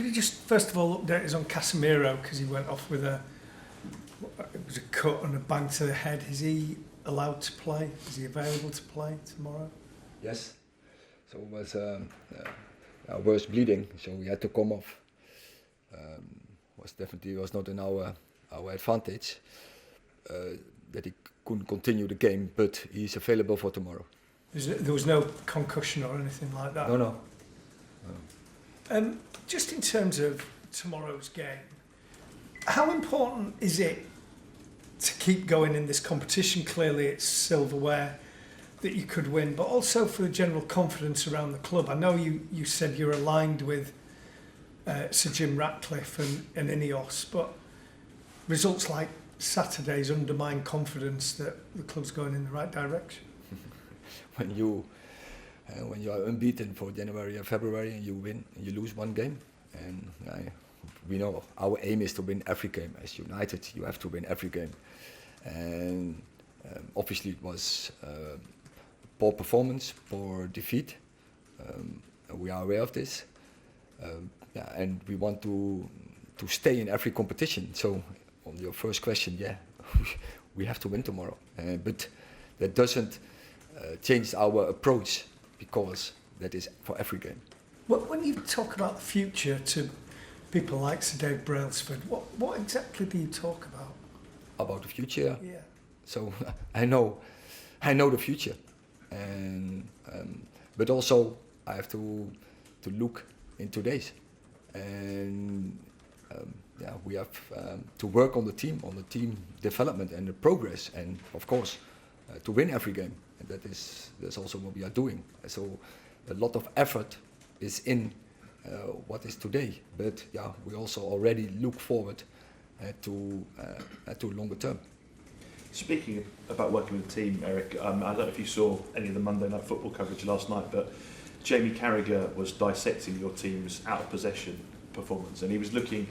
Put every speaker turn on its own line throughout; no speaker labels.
Could you just first of all update us on Casemiro, because he went off with it was a cut and a bang to the head. Is he allowed to play? Is he available to play tomorrow?
Yes. So it was worse bleeding, so we had to come off. Was not in our advantage that he couldn't continue the game, but he's available for tomorrow.
There was no concussion or anything like that?
No.
Just in terms of tomorrow's game, how important is it to keep going in this competition? Clearly it's silverware that you could win, but also for the general confidence around the club. I know you said you're aligned with Sir Jim Ratcliffe and Ineos, but results like Saturday's undermine confidence that the club's going in the right direction.
When you are unbeaten for January and February and you win and you lose one game, and we know our aim is to win every game. As United, you have to win every game, and obviously it was poor performance, poor defeat. We are aware of this, and we want to stay in every competition. So on your first question, we have to win tomorrow, but that doesn't change our approach, because that is for every game.
When you talk about the future to people like Sir Dave Brailsford, what exactly do you talk about?
About the future?
Yeah.
So I know the future, and but also I have to look in today's, and we have to work on the team development and the progress, and of course to win every game. And that's also what we are doing. So a lot of effort is in what is today, but we also already look forward to longer term.
Speaking about working with the team, Erik, I don't know if you saw any of the Monday Night Football coverage last night, but Jamie Carragher was dissecting your team's out of possession performance, and he was looking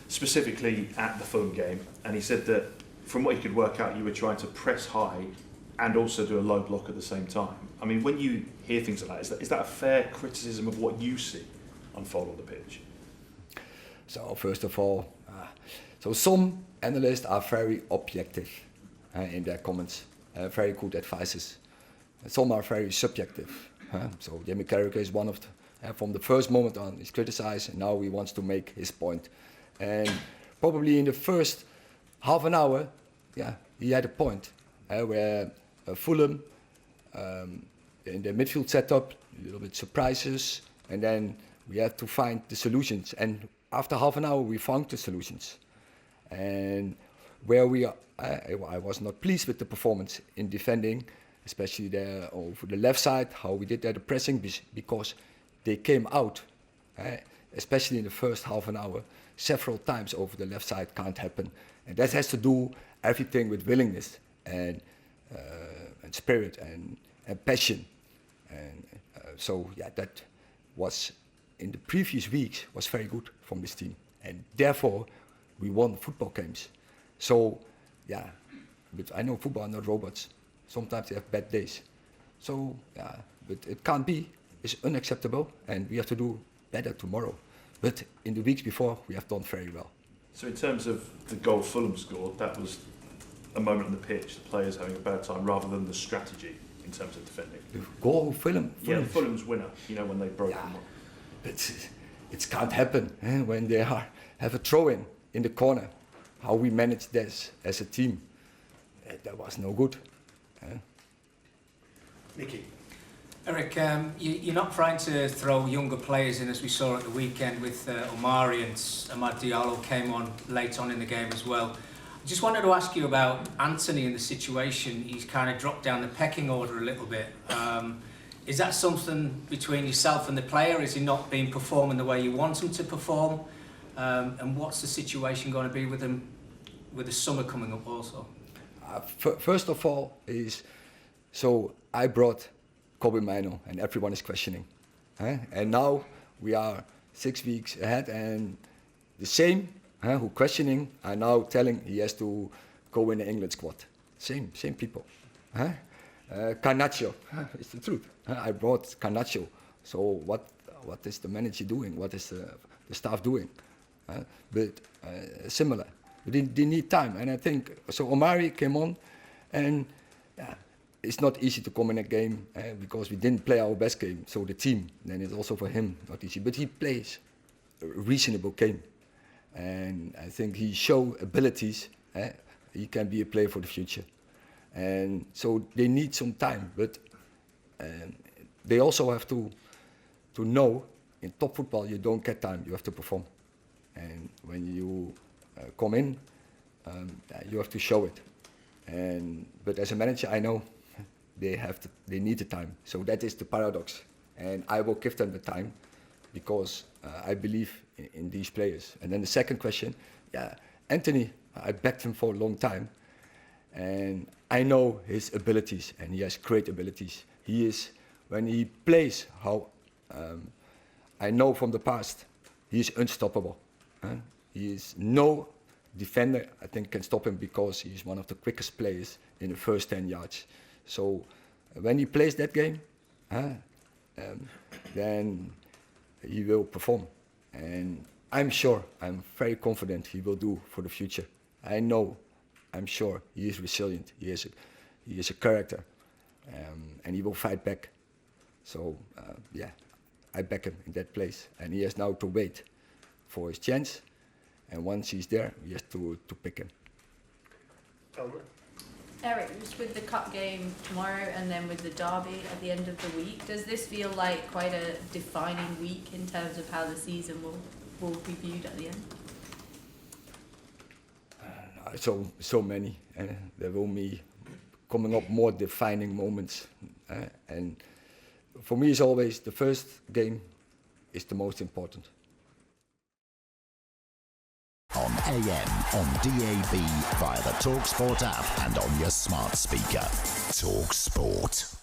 specifically at the Fulham game, and he said that from what he could work out, you were trying to press high and also do a low block at the same time. I mean, when you hear things like that, is that a fair criticism of what you see unfold on the pitch?
So first of all, so some analysts are very objective in their comments, very good advices. Some are very subjective. So Jamie Carragher is one of them. From the first moment on, he's criticized, and now he wants to make his point. And probably in the first half an hour, he had a point where Fulham in the midfield setup, a little bit surprises, and then we had to find the solutions. And after half an hour, we found the solutions. And where we are, I was not pleased with the performance in defending, especially there over the left side, how we did that, the pressing, because they came out, especially in the first half an hour, several times over the left side. Can't happen. And that has to do everything with willingness and spirit and passion. And so that was in the previous weeks was very good from this team, and therefore we won football games. So but I know football are not robots. Sometimes they have bad days. So but it can't be. It's unacceptable, and we have to do better tomorrow. But in the weeks before, we have done very well.
So in terms of the goal Fulham scored, that was a moment on the pitch, the players having a bad time, rather than the strategy in terms of defending.
The goal Fulham?
Yeah, Fulham's winner, when they broke them up.
But it can't happen when they have a throw-in in the corner. How we managed this as a team, that was no good.
Nicky.
Erik, you're not trying to throw younger players in, as we saw at the weekend with Omari, and Amad Diallo came on late on in the game as well. I just wanted to ask you about Anthony and the situation. He's kind of dropped down the pecking order a little bit. Is that something between yourself and the player? Is he not been performing the way you want him to perform? And what's the situation going to be with him with the summer coming up also?
First of all, so I brought Kobe Mino, and everyone is questioning. And now we are 6 weeks ahead, and the same who questioning are now telling he has to go in the England squad. Same people. Garnacho, it's the truth. I brought Garnacho. So what is the manager doing? What is the the staff doing, but similar. But they need time, and I think so. Omari came on, and it's not easy to come in a game because we didn't play our best game. So the team, then it's also for him not easy. But he plays a reasonable game, and I think he showed abilities. He can be a player for the future, and so they need some time. But they also have to know in top football you don't get time. You have to perform, and when you come in, you have to show it. But as a manager, I know they need the time. So that is the paradox, and I will give them the time because I believe in these players. And then the second question, Anthony, I backed him for a long time, and I know his abilities, and he has great abilities. He is, when he plays, how I know from the past, he is unstoppable. He is no defender, I think, can stop him because he is one of the quickest players in the first 10 yards. So when he plays that game, then he will perform. And I'm very confident he will do for the future. I'm sure he is resilient. He is a character, and he will fight back. So I back him in that place. And he has now to wait for his chance. And once he's there, he has to pick him.
Erik, just with the cup game tomorrow and then with the derby at the end of the week, does this feel like quite a defining week in terms of how the season will be viewed at the end?
So many. There will be coming up more defining moments. And for me, it's always the first game is the most important.
On AM, on DAB, via the talkSPORT app and on your smart speaker. talkSPORT.